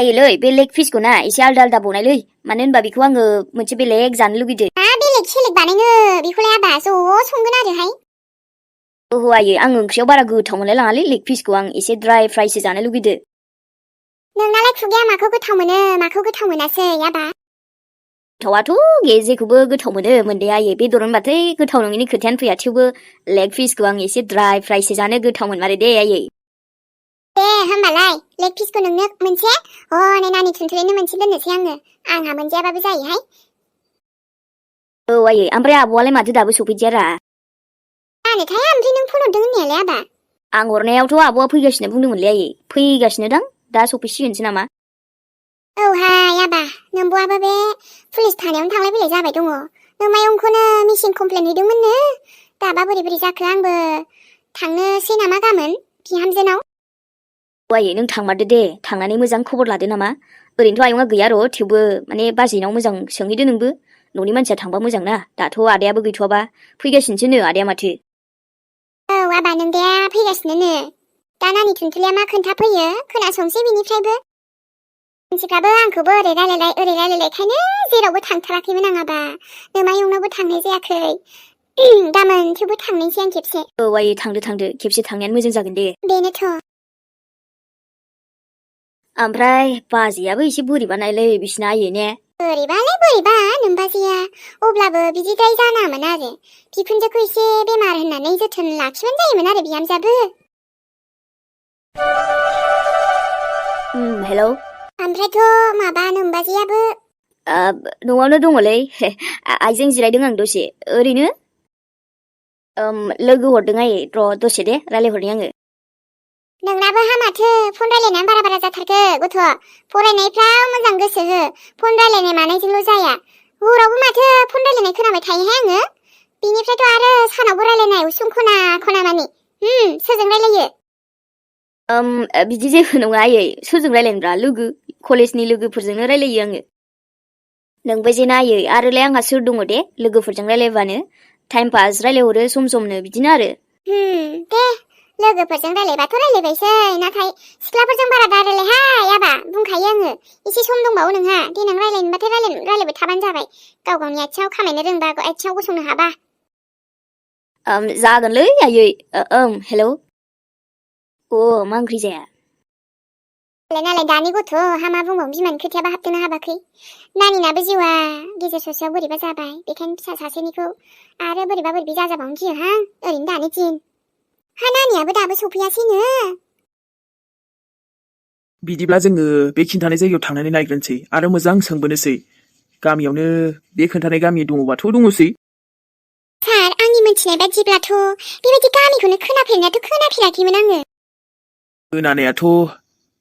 आयोलै बे लेग पिसखौ ना एसे आलदा आलदा बनायलै मानो होनबा बेखौ आङो मोनसे बेलेग जानो लुगैदो बेलेग सेलेग बानायनो बेखौलाय आबा ज' संगोन आरोहाय ओहो आयै आं ओंख्रियाव बारा गोथाव मोनलाय लाङालै लेग पिसखौ आं एसे ड्राय फ्राइसो जानो लुगैदो नोंनालाय खुगाया माखौ गोथाव मोनो माखौ गोथाव मोनासै आबा गोथावाथ' जेखौबो गोथाव मोनो मोनदे आयै बेदर होनबाथाय गोथाव नङिनि खोथायानो फैया थेवबो लेग पिसखौ आं एसे ड्राय फ्राइसो जानो गोथाव मोनमारो दे आयै दे होमबालाय लेग पिसखौ नोंनो मोनसे हनै नानि थुनथुलिनो मोनसे दोननोसै आंहा मोनजायाबाबो जायोहाय औ आयै ओमफ्राय आब'आलाय माथो दाबो सफैदियारा जानोथाय ओमफ्राय नों फन हरदों होननायालाय आबा आं हरनायावथ' आब'आ फैगासिनो बुंदोंमोनलै आयै फैगासिनो दां दा सफैसिगोनसो नामा औहाय आबा नोंब'आबो बे पुलिस थानायावनो थांलाय फैलाय जाबाय दङ नोमायंखौनो मिसिं कमप्लेन हैदोंमोननो दाबा बोरै बोरै जाखो आंबो थांनोसै नामा गाबोन बिहामजोनाव आयै नों थांमारदो दे थांनानै मोजां खबर लादो नामा ओरैनोथ' आयंआ गैया र' थेवबो माने बाजैनाव मोजां सोंहैदो नोंबो न'नि मानसिया थांबा मोजां ना दाथ' आदायाबो गैथ'वाबा फैगासिनोसोनो आदाया माथो औ आबा नोंदाया फैगासिनोनो दा नानि थुनथुलिया मा खोन्थाफैयो खोनासंसै बिनिफ्रायबो मानसिफ्राबो आंखौबो ओरै रायलायलायखायनो जेरावबो थांथाराखैमोन आं आबा नोमायंनावबो थांनाय जायाखै गाबोन थेवबो थांनोसै आं खेबसे औ आयै थांदो खेबसे थांनायानो मोजां जागोन दे बेनोथ' ओमफ्राय बाजैयाबो एसे बोरैबानायलै बिसिना आयै ने बोरैबालाय बोरैबा नोमबाजैया अब्लाबो बिदिद्राय जानाङामोन आरो बिखुनजोखौ एसे बेमार होननानै जोथोन लाखिबानो जायोमोन आरो बिहामजोआबो हेलौ ओमफ्रायथ' माबा नोमबाजैयाबो न'आवनो दङलै आइजों जिरायदों आं दसे ओरैनो लोगो हरदों आयै र' दसे दे रायलायहरनि आङो नोंनाबो हामाथो फन रायलायनाया बारा जाथारखो गथ' फरायनायफ्राव मोजां गोसो हो फन रायलायनाय मानायजोंल' जाया हरावबो माथो फन रायलायनाय खोनाबाय थायोहाय आङो बिनिफ्रायथ' आरो सानावबो रायलायनाय उसुं खना खना मानि सोरजों रायलायो बिदि जेबो नङा आयै सोरजों रायलायनोब्रा लोगो कलेजनि लोगोफोरजोंनो रायलायो आङो नोंबो जे नायै आरोलाय आंहा सोर दङ दे लोगोफोरजों रायलायबानो टाइम पास रायलायहरो सम समनो बिदिनो आरो दे लोगोफोरजों रायलायबाथ' रायलायबायसै नाथाय सिख्लाफोरजों बारा रायलायहाय आबा बुंखायो आङो एसे सम दंबावो नोंहा देनां रायलायनोबाथाय रायलायबाय थाबानो जाबाय गाव गावनि आथिङाव खामायनो रोंबा आथिङाव गसंनो हाबा जागोनलै आयै हेलौ मा ओंख्रि जाया नालाय दानि गथ' हामा बुंबावनो बिमानि खोथायाबा हाबदोंना हाबाखै नानिनाबो जिउआ गेजेर ससेयाव बोरैबा जाबाय बेखायनो फिसा सासेनिखौ आरो बोरैबा जाजाबावनो गियोहां ओरैनो दानि दिन हा नानियाबो दाबो सफैयासैनो बिदिब्ला जोङो बे खिन्थानाय जायगायाव थांनानै नायग्रोनोसै आरो मोजां सोंबोनोसै गामियावनो बे खोन्थानाय गामि दङबाथ' दङसै सार आंनि मिथिनाय बायदिब्लाथ' बेबायदि गामिखौनो खोनाफेराखैमोन आङो खोनानायाथ'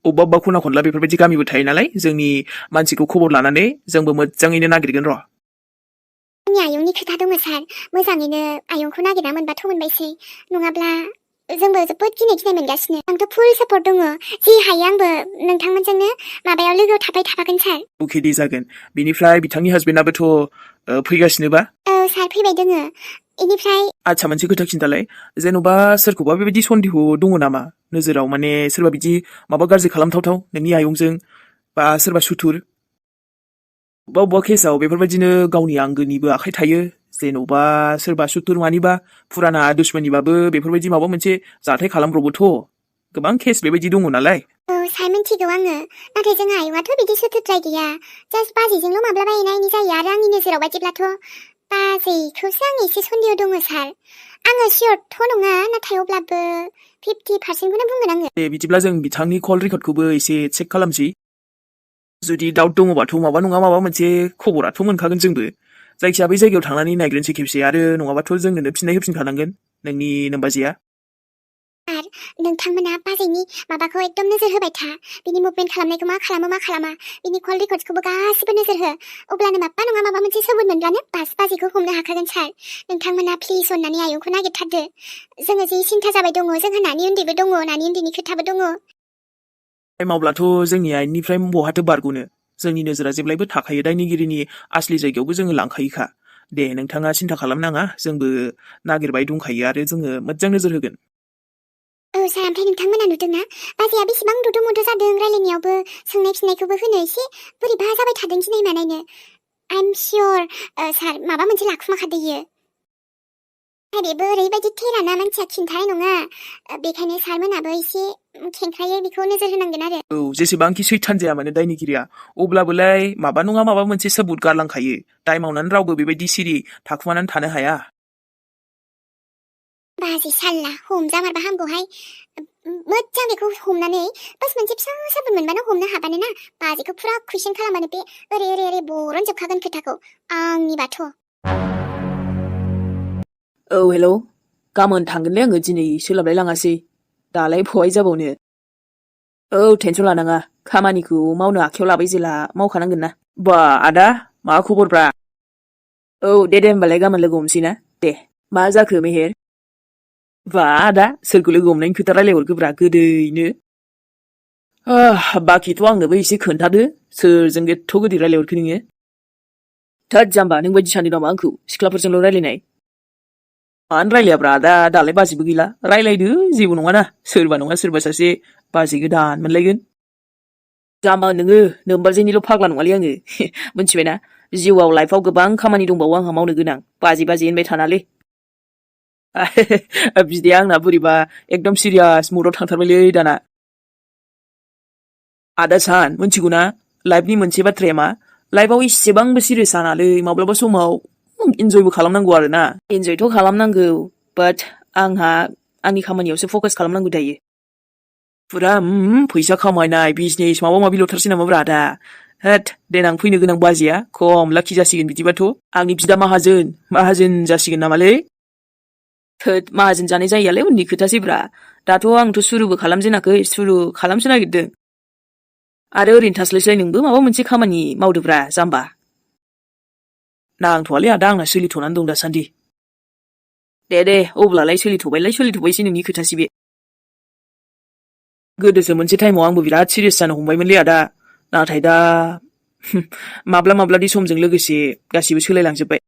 अबेबा खना खनला बेफोरबायदि गामिबो थायो नालाय जोंनि मानसिखौ खबर लानानै जोंबो मोजाङैनो नागिरगोन र' आंनि आयंनि खोथा दङ सार मोजाङैनो आयंखौ नागिरना मोनबाथ' मोनबायसै नङाब्ला जोंबो जोबोद गिनाय मोनगासिनो आंथ' फुल सापर्ट दङ जि हायो आंबो नोंथांमोनजोंनो माबायाव लोगोआव थाफागोन सार अके दे जागोन बिनिफ्राय बिथांनि हासबेन्डाबोथ' फैगासिनोबा औ सार फैबाय दोङो इनिफ्राय आच्छा मोनसे खोथा खिन्थालाय जेन'बा सोरखौबा बेबायदि सन्देह दङ नामा नोजोराव माने सोरबा बिदि माबा गाज्रि खालामथावथाव नोंनि आयंजों बा सोरबा सुथुर अबेबा केसाव बेफोरबायदिनो गावनि आंगोनिबो आखाइ थायो जेन'बा सोरबा सुथुर मानिबा फुराना दुश्मनिबाबो बेफोरबायदि माबा मोनसे जाथाय खालामब्रबोथ' गोबां केस बेबायदि दङ नालाय औ सार मिन्थिगौ आङो नाथाय जोंहा आयंआथ' बिदि सुथुरद्राय गैया जास्ट बाजैजोंल' माब्लाबा एना एनि जायो आरो आंनि नोजोराव बायदिब्लाथ' बाजैखौसो आं एसे सन्देह दङ सार आङो सियरथ' नङा नाथाय अब्लाबो 50% बुंगोन आङो दे बिदिब्ला जों बिथांनि कल रेकर्डखौबो एसे चेक खालामसै जुदि डाउट दङबाथ' माबा नङा माबा मोनसे खबराथ' मोनखागोन जोंबो जायखिया बै जायगायाव थांनानै नायग्रोनोसै खेबसे आरो नङाबाथ' जोंनो फिननाय होफिनखानांगोन नोंनि नोमबाजैया सार नोंथांमोना बाजैनि माबाखौ एकदम नोजोर होबाय था बिनि मुभमेन्ट खालामनायखौ मा खालामो बिनि कल रेकर्डसखौबो गासिबो नोजोर हो अब्लानो माबा नङा माबा मोनसे सबुत मोनब्लानो बाजैखौ हमनो हाखागोन सार नोंथांमोना प्लिज अननानै आयंखौ नागिरथारदो जोङो जि सिन्था जाबाय दङ जोंहा नानि उन्दैबो दङ नानि उन्दैनि खोथाबो दङ मावब्लाथ' जोंनि आयेननिफ्राय बहाथो बारग'नो जोंनि नोजोरा जेब्लायबो थाखायो दायनिगिरिनि आसलि जायगायावबो जोङो लांखायोखा दे नोंथाङा सिन्था खालामनाङा जोंबो नागिरबाय दंखायो आरो जोङो मोजां नोजोर होगोन सार ओमफ्राय नोंथांमोना नुदोंना बाजैया बेसेबां दुदु-मुदु जादों रायलायनायावबो सोंनाय फिननायखौबो होनो एसे बोरैबा जाबाय थादों गिनाय मानायनो आइ एम सियर सार माबा मोनसे लाखुमाखादो इयो बेबो ओरैबायदि थेराना मानसिया खिन्थानाय नङा बेखायनो सारमोनाबो एसे खेंख्रायै बेखौ नोजोर होनांगोन आरो औ जेसेबांखि सैथान जाया मानो दायनिगिरिया अब्लाबोलाय माबा नङा माबा मोनसे सबुत गारलांखायो दाय मावनानै रावबो बेबायदि सिरि थाखुमानानै थानो हाया बाजै साल्ला हमजामारबा हामगौहाय मोजां बेखौ हमनानै बास मोनसे फिसा साबुन मोनबानो हमनो हाबानो ना बाजैखौ फुरा कुइसन खालामबानो बे ओरै ओरै ओरै बरनजोबखागोन खोथाखौ आंनिबाथ' औ हेलौ गाबोन थांगोनलै आङो दिनै सोलाबलाय लाङासै दालाय बहाय जाबावनो औ टेनसन लानाङा खामानिखौ मावनो आखायाव लाबाय जेला मावखानांगोन ना बा आदा मा खबरब्रा औ दे होमबालाय गाबोन लोगो हमसै ना दे मा जाखो मेहेर बा आदा सोरखौ लोगो हमनायनि खोथा रायलायहरखोब्रा गोदैनो बाखिथ' आंनोबो एसे खोन्थादो सोरजों एथ' गोदै रायलायहरखो नोङो थोद जाम्बा नों बायदि सानदों नामा आंखौ सिख्लाफोरजोंल' रायलायनाय मानो रायलायाब्रा दालाय बाजैबो गैला रायलायदो जेबो नङाना सोरबा नङा सोरबा सासे बाजै गोदान मोनलायगोन जाम्बा नोङो नोम्बारजैनिल' फाग्ला नङालै आङो मिथिबायना जिउआव लाइफआव गोबां खामानि दंबावो आंहा मावनो गोनां बाजै होनबाय थानालै बिदाया आंना बोरैबा एकदम सिरियास मुडआव थांथारबायलै दाना आदा सान मिथिगौना लाइफनि मोनसे बाथ्राया मा लाइफआव इसेबांबो सिरियास जानालै माब्लाबा समाव इन्जयबो खालामनांगौ आरो ना इन्जयथ' खालामनांगौ बाट आंहा आंनि खामानियावसो फकास खालामनांगौ दायो फुरा फैसा खामायनाय बिजनेस माबा माबि ल'थारसै नामाब्रा आदा होद देनां फैनो गोनां बाजैया खम लाखि जासिगोन बिदिबाथ' आंनि बिदा माहाजोन जासिगोन नामालै थोद माहाजोन जानाय जायैयालाय उननि खोथासैब्रा दाथ' आंथ' सुरुबो खालामजेनाखै सुरु खालामसो नागिरदों आरो ओरैनो थास्लायस्लाय नोंबो माबा मोनसे खामानि मावदोब्रा जाम्बा नांथ'वालै आदा आंना सोलिथ'नानै दं दासान्दि दे अब्लालाय सोलिथ'बायसै नोंनि खोथासै बे गोदोसो मोनसे टाइमाव आंबो बिराद सिरियास जानो हमबायमोनलै आदा नाथाय दा माब्लादि समजों लोगोसे गासिबो सोलायलांजोब्बाय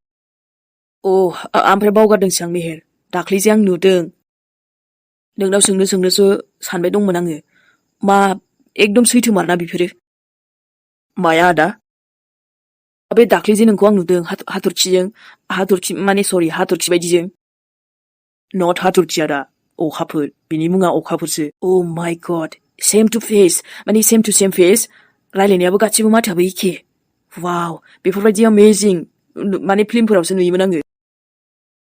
ओमफ्राय बावगारदोंसो आं मेहेर दाख्लैजे आं नुदों नोंनाव सोंनोसो सानबाय दंमोन आङो मा एकदम सैथोमारना बेफोरो माया आदा बे दाख्लैजे नोंखौ आं नुदों हाथरखि बायदिजों नट हाथरखि आदा अखाफोर बिनि मुङा अखाफोरसो माय गड सेम टु सेम फेस रायलायनायाबो गासिबो माथोआबो एखे वाव बेफोरबायदि अमेजिं माने फिल्मफोरावसो नुयोमोन आङो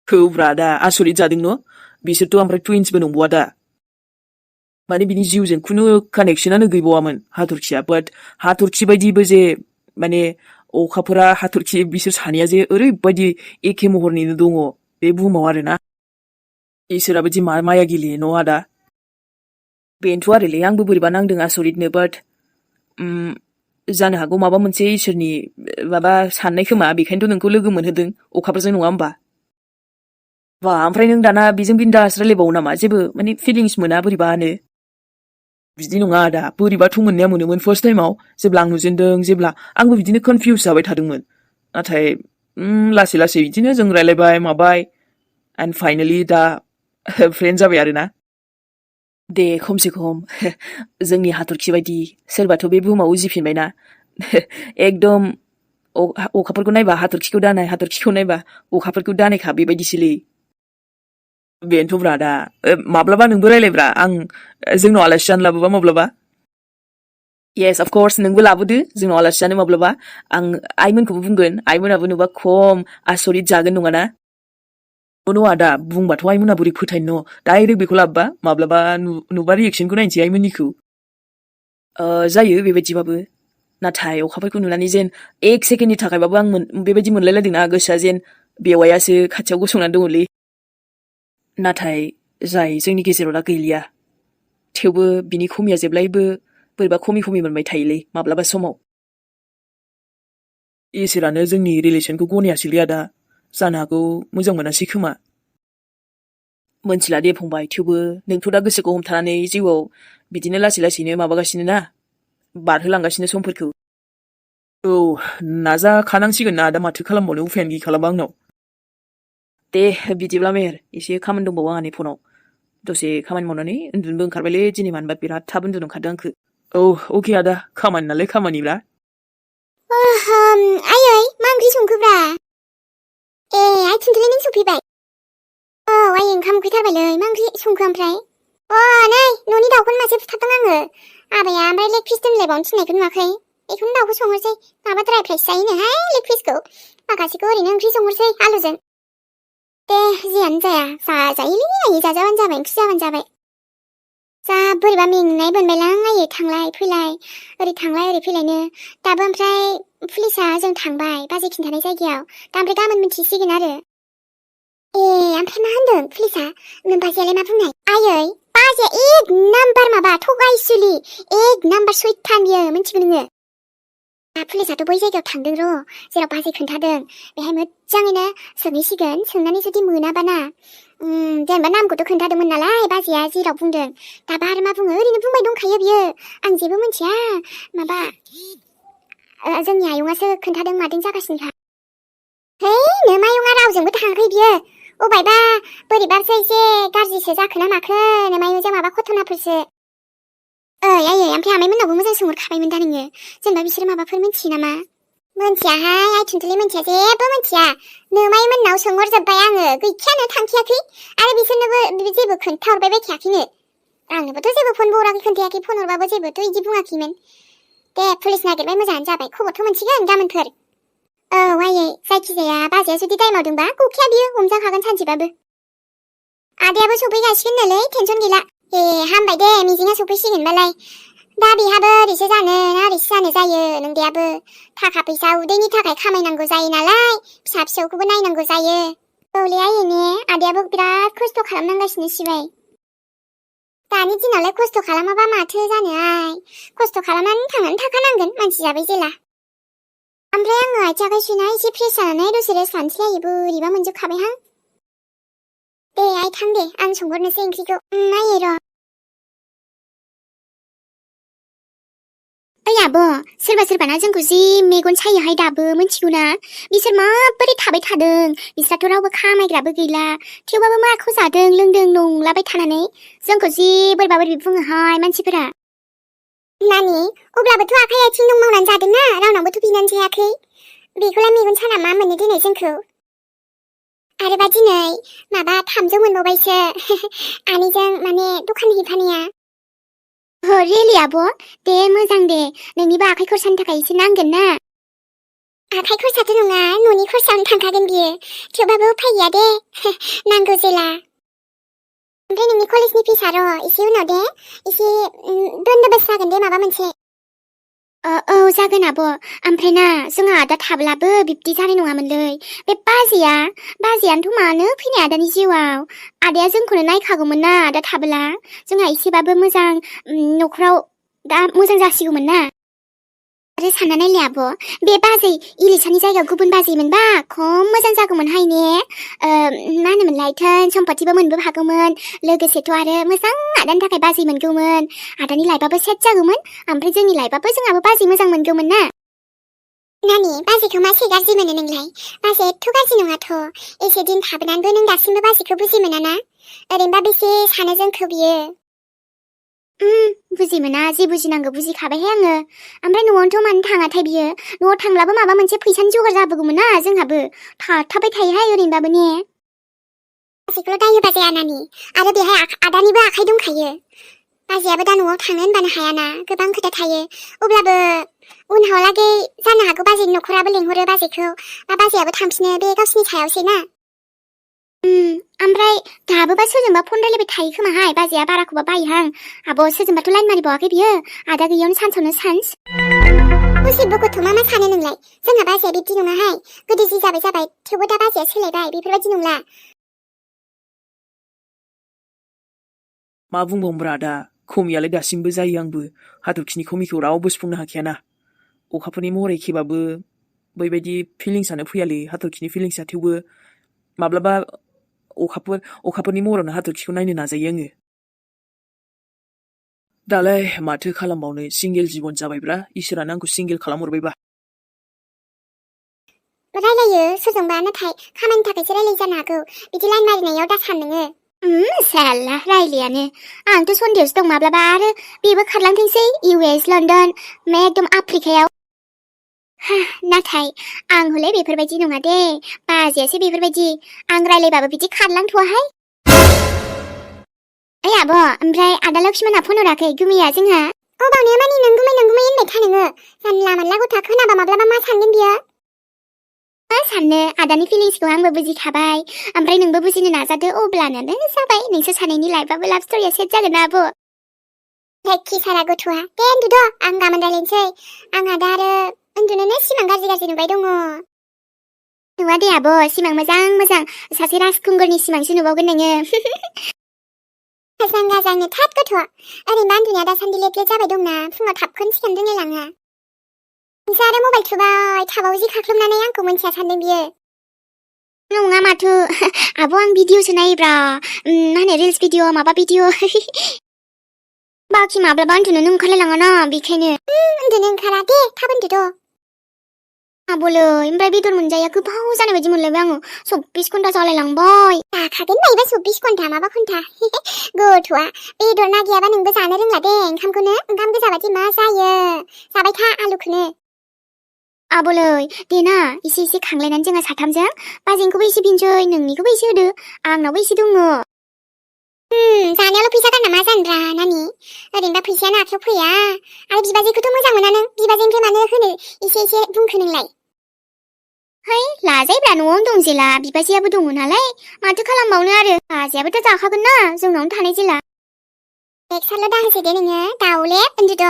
ब्रा दा आसरित जादों न' बिसोरथ' ओमफ्राय टुइन्सबो नंबावा दा माने बिनि जिउजों खुनु कानेक्सनानो गैबावामोन हाथरखिया बाट हाथरखि बायदिबो जे माने अखाफोरा हाथरखि बिसोर सानैया जे ओरैबायदि एखे महरनिनो दङ बे बुहुमाव आरोना इसोराबो दि मा माया गेलेयो न' आदा बेनोथ' आरोलै आंबो बोरैबा नांदों आसरितनो बाट जानो हागौ माबा मोनसे इसोरनि माबा साननाय खोमा बेखायनोथ' नोंखौ लोगो मोनहोदों अखाफोरजों नङा होमबा बा ओमफ्राय नों दाना बेजों बिन्दास रायलायबावो नामा जेबो माने फिलिंस मोना बोरैबानो बिदि नङा आदा बोरैबाथ' मोननाया मोनोमोन फार्स्ट टाइमाव जेब्ला आं नुजेनदों जेब्ला आंबो बिदिनो कनफिउस जाबाय थादोंमोन नाथाय लासै बिदिनो जों रायलायबाय माबाय एन्ड फाइनेलि दा फ्रेन्ड जाबाय आरोना दे खमसे खम जोंनि हाथरखि बायदि सोरबाथ' बे बुहुमाव उजिफिनबायना एकदम अखाफोरखौ नायबा हाथरखिखौ नायबा अखाफोरखौ दानायखा बेबायदिसोलै बेनोथ' ब्रा दा माब्लाबा नोंबो रायलायब्रा आं जोंनाव आलासि जानो लाबोबा माब्लाबा येस अफकर्स नोंबो लाबोदो जोंनाव आलासि जानो माब्लाबा आं आइमोनखौबो बुंगोन आइमोनाबो नुबा खम आसरित जागोन नङाना आदा बुंबाथ' आइमोना बोरै फोथायनो न' डाइरेक्ट बेखौ लाबोबा माब्लाबा नुबा रिएक्सनखौ नायनोसै आइमोननिखौ जायो बेबायदिबाबो नाथाय अखाफोरखौ नुनानै जेन एक सेकेन्डनि थाखायबाबो आं बेबायदि मोनलायलायदोंना गोसोआ जेन बेवायासो खाथियाव गसंनानै दङलै नाथाय जाय जोंनि गेजेराव दा गैलिया थेवबो बिनि खमिया जेब्लायबो बोरैबा खमि मोनबाय थायोलै माब्लाबा समाव इसोरानो जोंनि रिलेसनखौ गनायासैलै आदा जानो हागौ मोजां मोनासै खोमा मोनथिला दे फंबाय थेवबो नोंथ' दा गोसोखौ हमथानानै जिउआव बिदिनो लासैनो माबागासिनो ना बारहोलांगासिनो समफोरखौ नाजाखानांसिगोन ना दा माथो खालामबावनो उफायानो गैखालाबा आंनाव दे बिदिब्ला मेहेर एसे खामानि दंबावो आंहानि फनाव दसे खामानि मावनानै उन्दुनोबो ओंखारबायलै दिनै मानोबा बिराद थाब उन्दुनो ओंखारदों आंखो औ अके आदा खामानि नालाय खामानिब्रा आयै मा ओंख्रि संखोब्रा ए आइ थुनथुलि नों सफैबाय औ आयै ओंखाम उखैथारबायलै मा ओंख्रि संखो ओमफ्राय नै न'नि दाउखौनो मासे बुथारदों आङो आबाया ओमफ्राय लेग पिस दोनलायबावनो थिननायखौ नुवाखै बेखौनो दाउखौ संहरसै माबा ड्राइ फ्राइस जायोनोहाय लेग पिसखौ माखासेखौ ओरैनो ओंख्रि संहरसै आलुजों दे जियानो जाया जाजायोलै आयै जाजाबानो जाबाय ओंख्रि जाबानो जाबाय जा बोरैबा मेंनाय मोनबायलां आयै थांलाय फैलाय ओरै थांलाय ओरै फैलायनो दाबो ओमफ्राय पुलिसा जों थांबाय बाजै खिन्थानाय जायगायाव दा ओमफ्राय गाबोन मिथिसिगोन आरो ए ओमफ्राय मा होनदों पुलिसा बाजैयालाय मा बुंनाय आयै बाजैया एक नाम्बार माबा थगायसुलि एक नाम्बार सैथान बियो मिथिगौ नोङो पुलिसाथ' बै जायगायाव थांदों र' जेराव बाजै खोन्थादों बेहाय मोजाङैनो सोंहैसिगोन सोंनानै जुदि मोनाबाना जेनेबा नामखौथ' खोन्थादोंमोन नालाय बाजैया जेराव बुंदों दाबा आरो मा बुङो ओरैनो बुंबाय दंखायो बियो आं जेबो मिथिया माबा जोंनि आयंआसो खोन्थादों मादों जागासिनोखा है नोमायंआ रावजोंबो थाङाखै बियो अबायबा बोरैबासो एसे गाज्रिसो जाखो ना माखो नोमायंजों माबा घटनाफोरसो आयै ओमफ्राय आमाइमोननावबो मोजां सोंहरखाबायमोन दा नोङो जेनेबा बिसोर माबाफोर मिथियो नामा मोनथियाहाय आइ थुनथुलि मोनथिया जेबो मोनथिया नोमायमोननाव सोंहरजोब्बाय आङो गैखायानो थांखायाखै आरो बिसोरनोबो जेबो खोन्थाहरबाय बायखायाखैनो आंनोबोथ' जेबो फन हराखै खोन्थायाखै फन हरबाबो जेबोथ' इदि बुङाखैमोन दे पुलिस नागिरबाय मोजाङानो जाबाय खबरथ' मोनसिगोन गाबोनफोर औ आयै जायखिजाया बाजैया जुदि दाय मावदोंबा गखाया बियो हमजाखागोन सानसेबाबो आदायाबो सफैगासिगोननोलै टेनसन गैला ए हामबाय दे मिजिङा सफैसिगोनबालाय दा बेहाबो ओरैसो जानो ओरैसो जानो जायो नोंदायाबो थाखा फैसा उदैनि थाखाय खामायनांगौ जायो नालाय फिसा फिसौखौबो नायनांगौ जायो औलै आयै ने आदायाबो बिराद खस्थ' खालामनांगासिनो सिबाय दानि दिनावलाय खस्थ' खालामाबा माथो जानो आइ खस्थ' खालामनानै थांनानै थाखानांगोन मानसि जाबाय जेला ओमफ्राय आङो आथिं आखाइ सुना एसे फ्रेस जानानै दसे रेस्ट लानोसै आयै बोरैबा मोनजोबखाबायहां दे आइ थां दे आं संहरनोसै ओंख्रिखौ आयै र' ओइ आब' सोरबा सोरबाना जोंखौ जि मेगन सायोहाय दाबो मिथिगौ ना बिसोर माबोरै थाबाय थादों बिस्राथ' रावबो खामायग्राबो गैला थेवबाबो माखौ जादों लोंदों नंलाबाय थानानै जोंखौ जि बोरैबा बोरैबि बुङोहाय मानसिफोरा नानि अब्लाबोथ' आखाइ आथिं दं मावनानै जादोंना रावनावबोथ' बिनानै जायाखै बेखौलाय मेगन साना मा मोननो दिनै जोंखौ आरोबा दिनै माबा 300 मोनबावबायसो आनैजों माने दखान हैफानाया रियेलि आब' दे मोजां दे नोंनिबो आखाइ खरसानि थाखाय एसे नांगोन ना आखाइ खरसाथ' नङा न'नि खरसायावनो थांखागोन बियो थेवबाबो उफाय गैया दे नांगौ जेला ओमफ्राय नोंनि कलेजनि फिसा र' एसे उनाव दे एसे बन्दोबस्त जागोन दे माबा मोनसे औ जागोन आब' ओमफ्राय ना जोंहा आदा थाब्लाबो बिब्दि जानाय नङामोनलै बे बाजैयानोथ' मानो फैनाय आदानि जिउआव आदाया जोंखौनो नायखागौमोन ना आदा थाब्ला जोंहा एसेबाबो मोजां न'खराव दा मोजां जासिगौमोन ना आरो सानना नायलाय आब' बे बाजै इलिसानि जायगायाव गुबुन बाजै मोनबा खम मोजां जागौमोनहाय ने मा होनोमोनलाय धोन सम्पतिबो मोनबो हागौमोन लोगोसेथ' आरो मोजां आदानि थाखाय बाजै मोनगौमोन आदानि लाइफआबो सेट जागौमोन ओमफ्राय जोंनि लाइफआबो जोंहाबो बाजै मोजां मोनगौमोन ना नानि बाजैखौ मासे गाज्रि मोनो नोंलाय बाजै एथ' गाज्रि नङाथ' एसे दिन थाबोनानैबो नों दासिमबो बाजैखौ बुजि मोनाना ओरैनोबा बेसे सानो जोंखौ बियो बुजि मोना जे बुजिनांगौ बुजिखाबायहाय आङो ओमफ्राय न'आवनोथ' मानो थाङाथाय बियो न'आव थांब्लाबो माबा मोनसे फैसानि जगार जाबोगौमोन ना जोंहाबो थाबाय थायोहाय ओरैनोबाबो ने बाजैखौल' दाय होबा जाया नानि आरो बेहाय आदानिबो आखाइ दंखायो बाजैयाबो दा न'आव थांनो होनबानो हायाना गोबां खोथा थायो अब्लाबो उनहालागै जानो हागौ बाजैनि न'खराबो लेंहरो बाजैखौ बा बाजैयाबो थांफिनो बे गावसिनि सायावसै ना ओमफ्राय दाबोबा सोरजोंबा फन रायलायबाय थायो खोमाहाय बाजैया बाराखौबा बायोहां आब' सोरजोंबाथ' लाइन मारिबावाखै बियो आदा गैयियावनो सान्सावनो सान्स उसिबो गथ' मा सानो नोंलाय जोंहा बाजैया बिब्दि नङाहाय गोदो जि जाबाय थेवबो दा बाजैया सोलायबाय बेफोरबायदि नंला मा बुंबावनोब्रा आदा खमियालाय दासिमबो जायो आंबो हाथरखिनि खमिखौ रावबो सुफुंनो हाखायाना अखाफोरनि महर एखेबाबो बैबायदि फिलिंसानो फैयालै हाथरखिनि फिलिंसा थेवबो माब्लाबा अखाफोरनि महरावनो हाथरखिखौ नायनो नाजायो आङो दालाय माथो खालामबावनो सिंगेल जिबन जाबायब्रा इसोरानो आंखौ सिंगेल खालामहरबायबा रायलायो सोरजोंबा नाथाय खामानिनि थाखायसो रायलाय जानो हागौ बिदि लाइन मारिनायाव दा सान नोङो साला रायलायानो आंथ' सन्देहसो दं माब्लाबा आरो बेबो खारलांथोंसै US लण्डन एकदम आफ्रिकायाव नाथाय आं हले बेफोरबायदि नङा दे बाजैयासो बेफोरबायदि आं रायलायबाबो बिदि खारलांथ'वाहाय ओइ आब' ओमफ्राय आदा लक्ष्मणआ फन हराखै गुमैया जोंहा बावनो मानि नों गुमै होनबाय था नोङो जानला मानला गथ'आ खोनाबा माब्लाबा मा सानगोन बियो मा साननो आदानि फिलिंसखौ आंबो बुजिखाबाय ओमफ्राय नोंबो बुजिनो नाजादो अब्लानो जाबाय नोंसोर सानैनि लाइफआबो लाभ स्ट'रिया सेट जागोन ना आब' हेक्खि सारा गथ'आ दे उन्दुद' आं गाबोन रायलायनोसै आंहा दा आरो उन्दुनोनो सिमां गाज्रि नुबाय दङ नुवा दे आब' सिमां मोजां सासे राजकुंगुरनि सिमांसो नुबावगोन नोङो मोजां गाजांनो थाद गथ'आ ओरैनोबा उन्दुनाया दासान्दि लेट जाबाय दंना फुङाव थाबखौनो सिखारनो रोंलायलाङा नोंसोर आरो मबाइल थुबाय थाबावो जि खाख्लुमनानै आंखौ मोनथिया सानदों बियो नङा माथो आब' आं भिडिअसो नायोब्रा मा होनो रिल्स भिडिअ माबा भिडिअ बाखि माब्लाबा उन्दुनोनो ओंखारलायलाङा ना बेखायनो उन्दुनो ओंखारा दे थाब उन्दुद' आब'लै ओमफ्राय बेदर मोनजाया गोबाव जानाय बायदि मोनलायबाय आङो 24 घन्टा जालायलांबाय जाखागोन बायबा 24 घन्टा माबा घन्टा गथ'आ बेदर नागियाबा नोंबो जानो रोंला दे ओंखामखौनो ओंखाम गोजाबादि मा जायो जाबाय था आलुखौनो आब'लै देना एसे खांलायनानै जोंहा साथामजों बाजैखौबो एसे बिनसै नोंनिखौबो एसे होदो आंनावबो एसे दङ जानायावल' फैसा गारना मा जानोब्रा नानि ओरैनोबा फैसायानो आखायाव फैया आरो बिबाजैखौथ' मोजां मोना नों बिबाजैनिफ्राय मानो होनो एसे बुंखो नोंलाय है लाजायोब्रा न'आवनो दं जेला बिबाजैयाबो दङ नालाय माथो खालामबावनो आरो बाजैयाबोथ' जाखागोन ना जोंनावनो थानाय जेला एक्सारल' दाहोसै दे नोङो दाउले उन्दुद'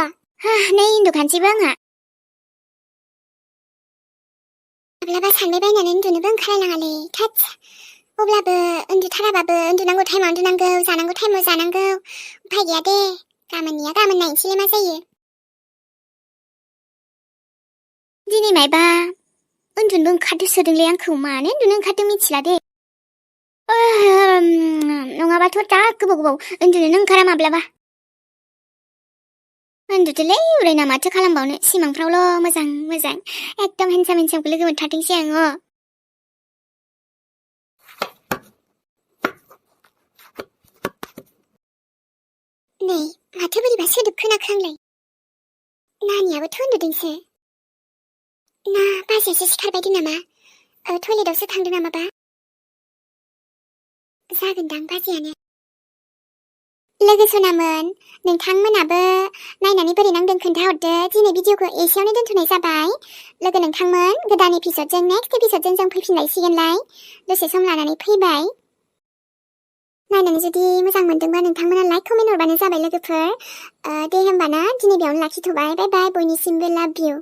नै उन्दुखानोसैबो आंहा माब्लाबा सानबाय बायनानै उन्दुनोबो ओंखारलायलाङालै थोद अब्लाबो उन्दुथाराबाबो उन्दुनांगौ टाइमाव उन्दुनांगौ जानांगौ टाइमाव जानांगौ उफाय गैया दे गाबोननिया गाबोन नायनोसैलाय मा जायो दिनै मायबा उन्दुनोबो ओंखारदो सोदोंलै आंखौ मानो उन्दुनो ओंखारदों मिथिला दे नङाबाथ' दा गोबाव उन्दुनोनो ओंखारा माब्लाबा उन्दुदोलै उरायना माथो खालामबावनो सिमांफ्रावल' मोजां एकदम हेन्डसामखौ लोगो मोनथारथोंसै आङो नै माथो बोरैबा सोदोब खोनाखो आंलाय नानियाबोथ' उन्दुदोंसो ना बाजैयासो सिखारबायदो नामा टयलेटआवसो थांदों नामाबा जागोनदां बाजैयानो लोगो सनामोन नोंथांमोनाबो नायनानै बोरै नांदों खोन्थाहरदो दिनै भिडिअखौ एसेयावनो दोनथ'नाय जाबाय लोगो नोंथांमोन गोदान एपिसडजों नेक्स्ट एपिसडजों जों फैफिनलायसिगोनलाय दसे सम लानानै फैबाय नायनानै जुदि मोजां मोनदोंबा नोंथांमोना लाइक कमेन्ट हरबानो जाबाय लोगोफोर दे होमबाना दिनै बेयावनो लाखिथ'बाय बाय बाय बयनिसिमबो लाभ इउ